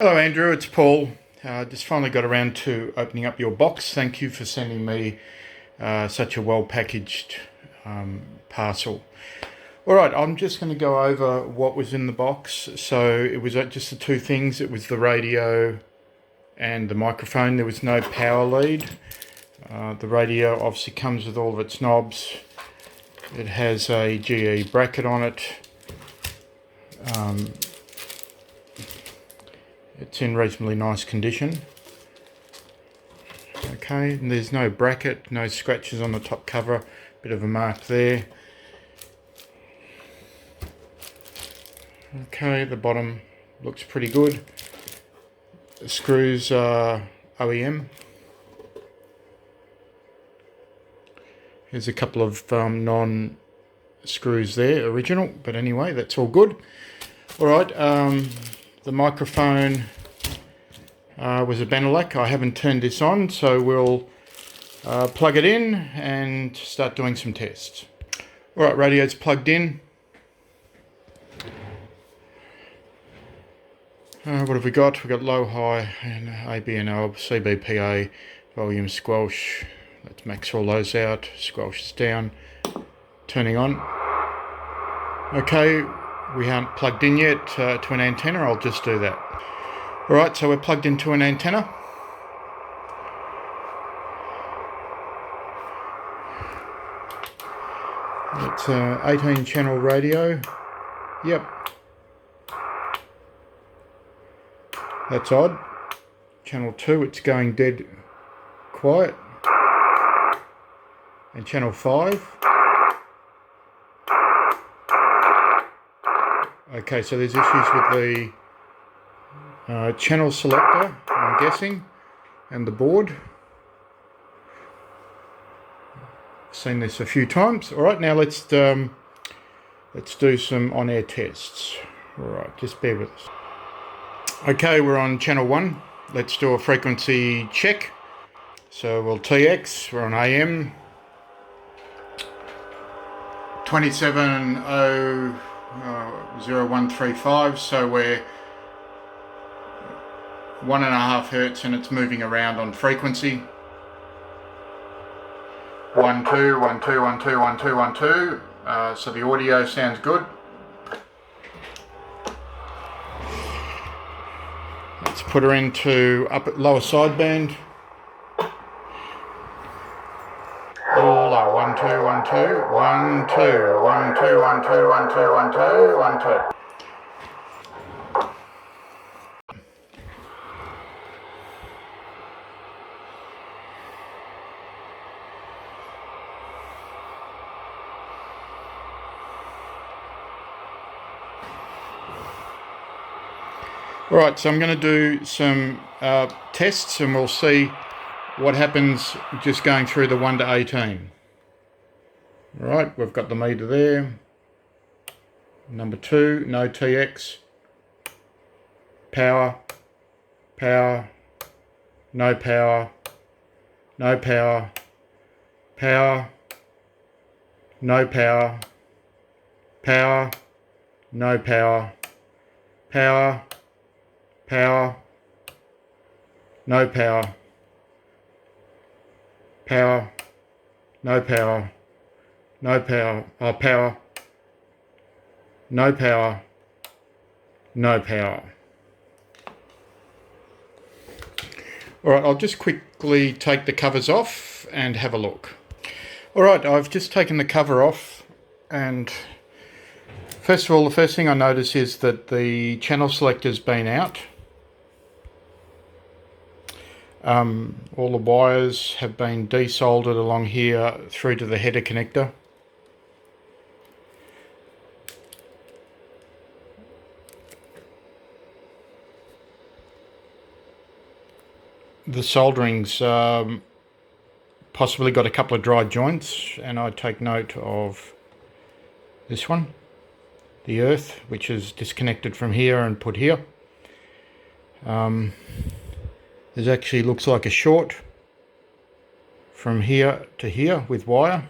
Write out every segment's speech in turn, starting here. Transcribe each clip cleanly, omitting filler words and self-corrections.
Hello Andrew, it's Paul. Just finally got around to opening up your box. Thank you for sending me such a well packaged parcel. Alright, I'm just going to go over what was in the box. So it was just the two things. It was the radio and the microphone. There was no power lead. The radio obviously comes with all of its knobs. It has a GE bracket on it. It's in reasonably nice condition. Okay, and there's no bracket, no scratches on the top cover, bit of a mark there. Okay, the bottom looks pretty good. The screws are OEM. There's a couple of non-screws there, original, but anyway, that's all good. Alright, the microphone was a Benelec. I haven't turned this on, so we'll plug it in and start doing some tests. Alright, radio's plugged in. What have we got? We've got low, high, and AB and L, CBPA, volume, squelch. Let's max all those out. Squelch is down. Turning on. Okay, we aren't plugged in yet to an antenna. I'll just do that. Alright, so we're plugged into an antenna. It's an 18 channel radio. Yep. That's odd. Channel 2, it's going dead quiet. And channel 5. Okay, so there's issues with the channel selector, I'm guessing, and the board. I've seen this a few times. All right, now let's do some on-air tests. All right, just bear with us. Okay, we're on channel 1. Let's do a frequency check. So we'll TX, we're on AM. 270135, so we're 1.5 hertz and it's moving around on frequency. 1 2 1 2 1 2 1 2 1 2. So the audio sounds good. Let's put her into lower sideband. All are 1 2 1 2 1 2 1 2 1 2 1 2 1 2 1 2. Alright, so I'm going to do some tests and we'll see what happens just going through the 1 to 18. Alright, we've got the meter there. Number 2, no TX. Power, power, no power, no power, power, no power, power, no power, power, power, no power, power, no power, no power, power, no power, no power. Alright, I'll just quickly take the covers off and have a look. Alright, I've just taken the cover off, and first of all, the first thing I notice is that the channel selector's been out. All the wires have been desoldered along here through to the header connector. The soldering's possibly got a couple of dry joints, and I take note of this one, the earth, which is disconnected from here and put here. There's actually looks like a short from here to here with wire.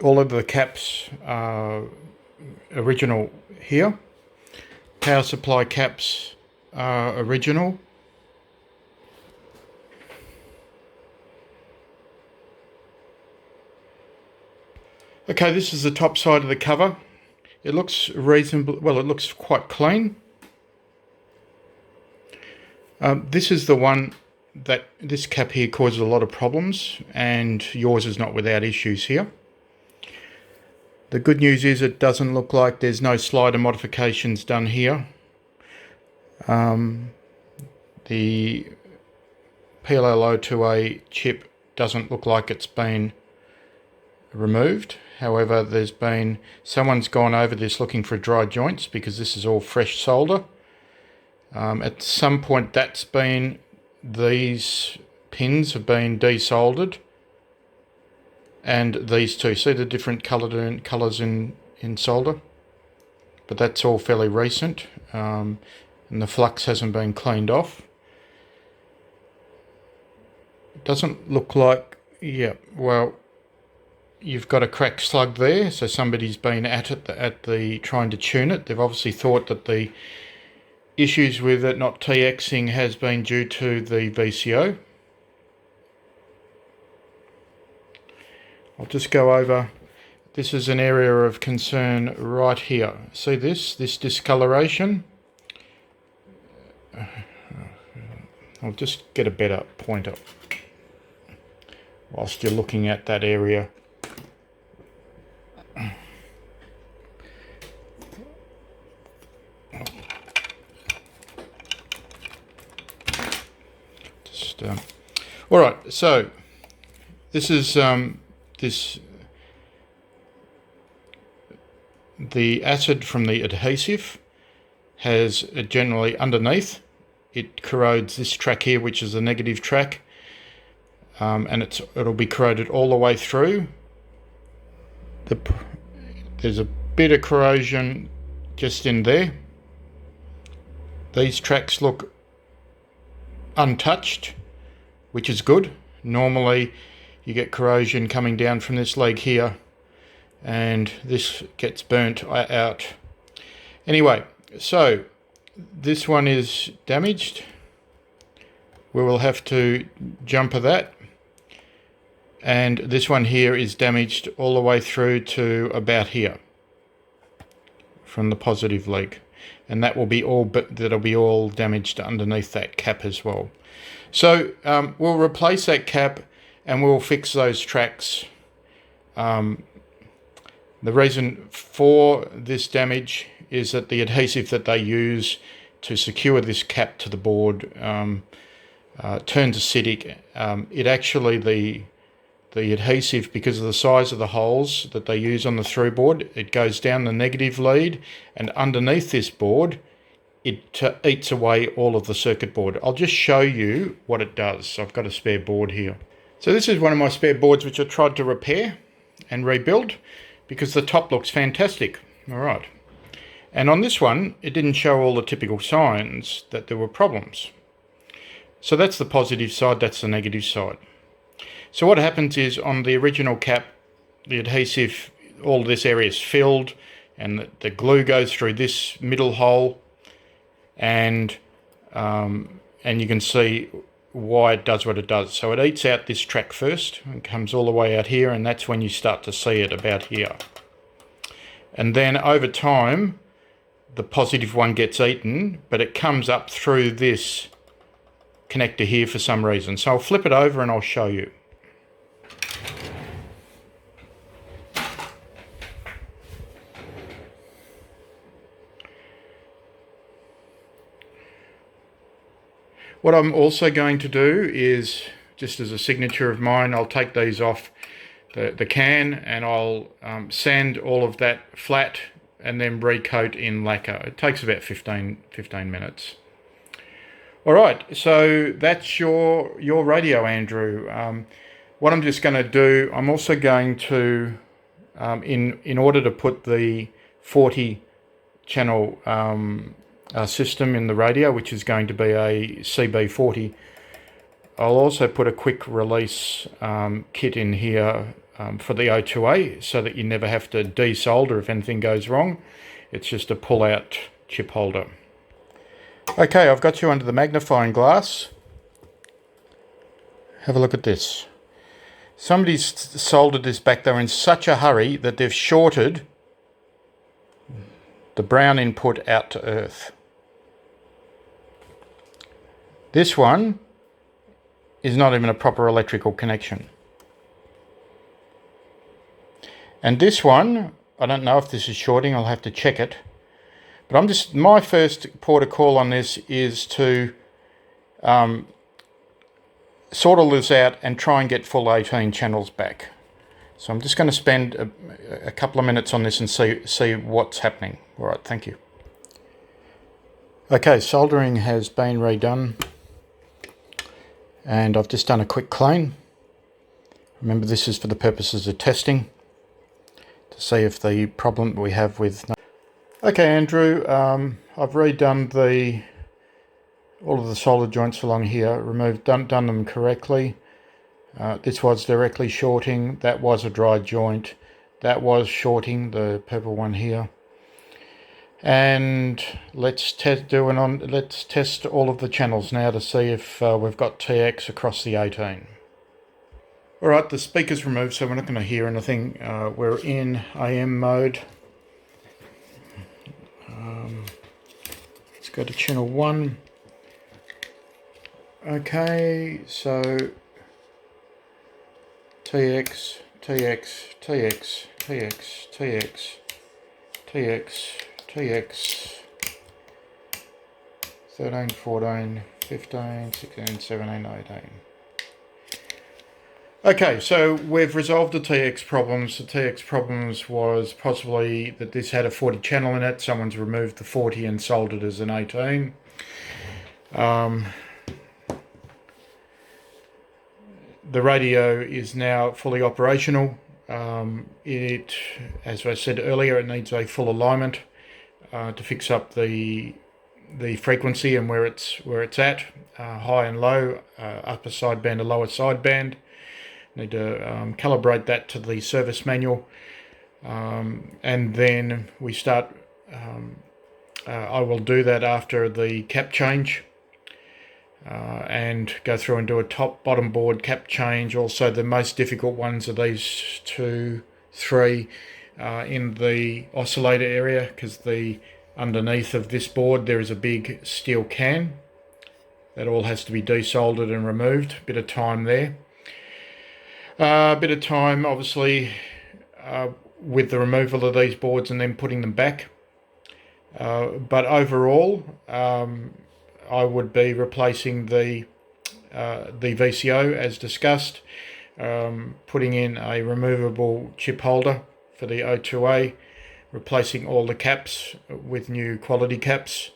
all of the caps are original here. Power supply caps are original. Okay, this is the top side of the cover. It looks reasonable, well, it looks quite clean. This is the one that this cap here causes a lot of problems, and yours is not without issues here. The good news is it doesn't look like there's no slider modifications done here. The PLL02A chip doesn't look like it's been removed. However, someone's gone over this looking for dry joints, because this is all fresh solder. At some point these pins have been desoldered, and these two, see the different colours in solder, but that's all fairly recent, and the flux hasn't been cleaned off. It doesn't look like, yeah, well, you've got a cracked slug there, so somebody's been at it, trying to tune it. They've obviously thought that the issues with it not TXing has been due to the VCO. I'll just go over, this is an area of concern right here. See this discoloration? I'll just get a better pointer whilst you're looking at that area. All right, so this is the acid from the adhesive has generally underneath, it corrodes this track here, which is the negative track, and it'll be corroded all the way through. There's a bit of corrosion just in there. These tracks look untouched, which is good. Normally you get corrosion coming down from this leg here, and this gets burnt out. Anyway, so this one is damaged. We will have to jumper that, and this one here is damaged all the way through to about here from the positive leg, and that will be all, but that'll be all damaged underneath that cap as well. So we'll replace that cap and we'll fix those tracks. The reason for this damage is that the adhesive that they use to secure this cap to the board turns acidic. It actually, the adhesive, because of the size of the holes that they use on the through board, it goes down the negative lead, and underneath this board it eats away all of the circuit board. I'll just show you what it does. I've got a spare board here. So this is one of my spare boards which I tried to repair and rebuild, because the top looks fantastic. All right. And on this one, it didn't show all the typical signs that there were problems. So that's the positive side, that's the negative side. So what happens is, on the original cap, the adhesive, all this area is filled, and the glue goes through this middle hole, and you can see why it does what it does. So it eats out this track first and comes all the way out here, and that's when you start to see it about here. And then over time, the positive one gets eaten, but it comes up through this connector here for some reason. So I'll flip it over and I'll show you. What I'm also going to do is, just as a signature of mine, I'll take these off the can, and I'll sand all of that flat and then recoat in lacquer. It takes about 15 minutes. All right, so that's your radio, Andrew. What I'm just going to do, I'm also going to, in order to put the 40 channel system in the radio, which is going to be a CB40, I'll also put a quick release kit in here for the O2A, so that you never have to desolder if anything goes wrong. It's just a pull-out chip holder. Okay, I've got you under the magnifying glass. Have a look at this. Somebody's soldered this back there in such a hurry that they've shorted the brown input out to earth. This one is not even a proper electrical connection. And this one, I don't know if this is shorting, I'll have to check it. But my first port of call on this is to sort all this out and try and get full 18 channels back. So I'm just going to spend a couple of minutes on this and see what's happening. All right, thank you. Okay, soldering has been redone. And I've just done a quick clean. Remember, this is for the purposes of testing, to see if the problem we have with... Okay, Andrew, I've redone all of the solder joints along here, done them correctly. This was directly shorting, that was a dry joint, that was shorting, the purple one here. And let's test all of the channels now to see if we've got TX across the 18. Alright, the speaker's removed, so we're not going to hear anything. We're in AM mode. Let's go to channel 1. Okay, so TX, TX, TX, TX, TX, TX, TX, 13, 14, 15, 16, 17, 18. Okay, so we've resolved the TX problems. The TX problems was possibly that this had a 40 channel in it. Someone's removed the 40 and soldered as an 18. The radio is now fully operational. As I said earlier, it needs a full alignment to fix up the frequency and where it's at, high and low, upper sideband to lower sideband. Need to calibrate that to the service manual, and then we start. I will do that after the cap change, and go through and do a top bottom board cap change. Also, the most difficult ones are these 2, 3 in the oscillator area, because the underneath of this board there is a big steel can that all has to be desoldered and removed. Bit of time there. A bit of time, obviously, with the removal of these boards and then putting them back. But overall, I would be replacing the VCO as discussed, putting in a removable chip holder for the O2A, replacing all the caps with new quality caps.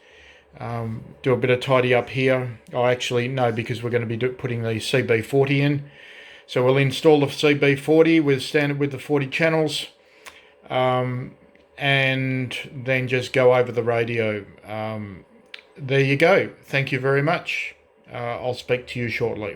Do a bit of tidy up here. Oh, actually, no, because we're going to be putting the CB40 in. So we'll install the CB40 with the 40 channels, and then just go over the radio. There you go. Thank you very much. I'll speak to you shortly.